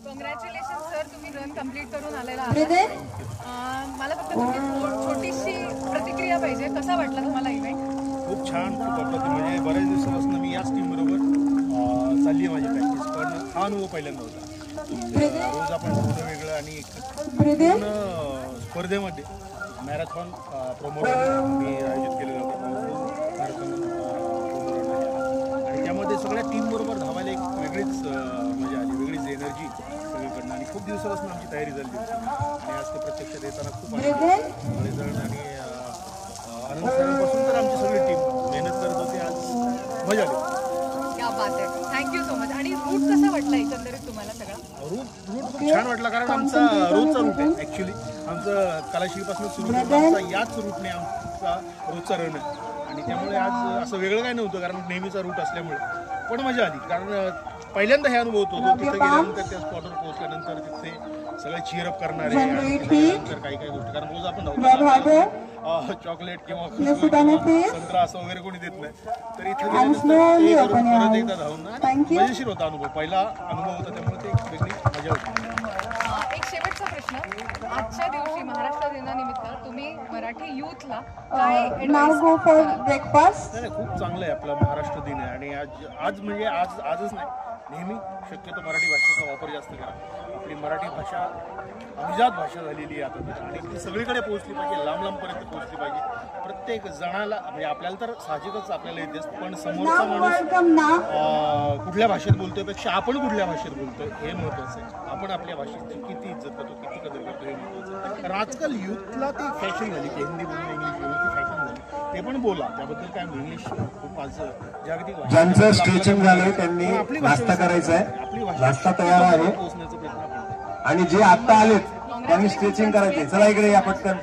Congratulation sir, तुम्ही run complete करून आलेला आहात. मला फक्त छोटीशी प्रतिक्रिया पाहिजे. कसा वाटला तुम्हाला इव्हेंट? खूप छान, खूप अप्रतिम. म्हणजे बऱ्याच दिवसापासून मी याच टीम बरोबर चालली आहे माझी प्रॅक्टिस, पण हा अनुभव पहिल्यांदा होता. रोज आपण थोडं वेगळं आणि पूर्ण स्पर्धेमध्ये मॅरेथॉन प्रोमो मी आयोजित केलेलं होतं. मॅरेथॉन आणि त्यामध्ये सगळ्या टीमबरोबर धावायला एक वेगळीच मजा आली, वेगळीच एनर्जी सगळीकडनं. आणि खूप दिवसापासून आमची तयारी झाली होती आणि आज ते प्रत्यक्षात येताना खूप रिझल्ट आणि आनंद सरांपासून तर आमची सगळी टीम मेहनत करत होती. आज मजा आली. क्या बात आहे, थँक्यू सो मच. आणि रूट कसा वाटला एकंदरीत तुम्हाला सगळा? रूट खूप छान वाटला, कारण आमचा रोजचा रूट आहे. ॲक्च्युली आमचं कलाशीपासून सुरू करून आमचा याच रूटने आमचा रोजचा रन आहे. आणि त्यामुळे आज असं वेगळं काय नव्हतं, कारण नेहमीचा रूट असल्यामुळे. पण मजा आली, कारण पहिल्यांदा हे अनुभव होतो. तिथे गेल्यानंतर त्या स्पॉटवर पोहोचल्यानंतर तिथे सगळे चीअरअप करणारे आणि नंतर काही काही गोष्टी, कारण रोज आपण धावतो चॉकलेट किंवा संत्रा असं वगैरे कोणी देत नाही. तर इथे गेल्यानंतर परत एकदा धावून मजेशीर होता अनुभव. पहिला अनुभव होता, त्यामुळे ते एक वेगळी मजा होती. एक शेवटचा प्रश्न, आजच्या दिवशी महाराष्ट्र दिनानिमित्त तुम्ही मराठी यूथला काय ब्रेकफास्ट? नाही, खूप चांगलं आहे. आपला महाराष्ट्र दिन आहे आणि आज म्हणजे आजच नाही, नेहमी शक्यतो मराठी भाषेचा वापर जास्त करा. आपली मराठी भाषा अभिजात भाषा झालेली आहे आता, आणि ती सगळीकडे पोहोचली पाहिजे, लांब लांबपर्यंत पोहोचली पाहिजे. प्रत्येक जणाला म्हणजे आपल्याला तर साहजिकच आपल्याला येते, पण समोरचा माणूस कुठल्या भाषेत बोलतोय पेक्षा आपण कुठल्या भाषेत बोलतोय हे महत्त्वाचं आहे. आपण आपल्या भाषेची किती इज्जत करतो, किती कदर करतो हे महत्त्वाचं आहे. कारण आजकाल युथला ती फॅशन झाली की हिंदी बोलणं, इंग्लिश बोलणं ती फॅशन झाली. ते पण बोला, त्याबद्दल काय, इंग्लिश खूप आज जागतिक भाषा. ज्यांचं स्ट्रेचिंग झालंय त्यांनी नाश्ता करायचा आहे, आपली भाषा नाश्ता तयार आहे. पोहोचण्याचा प्रयत्न करतो. आणि जे आता आलेत त्यांनी स्ट्रेचिंग करायचे. चला इकडे या पटकन.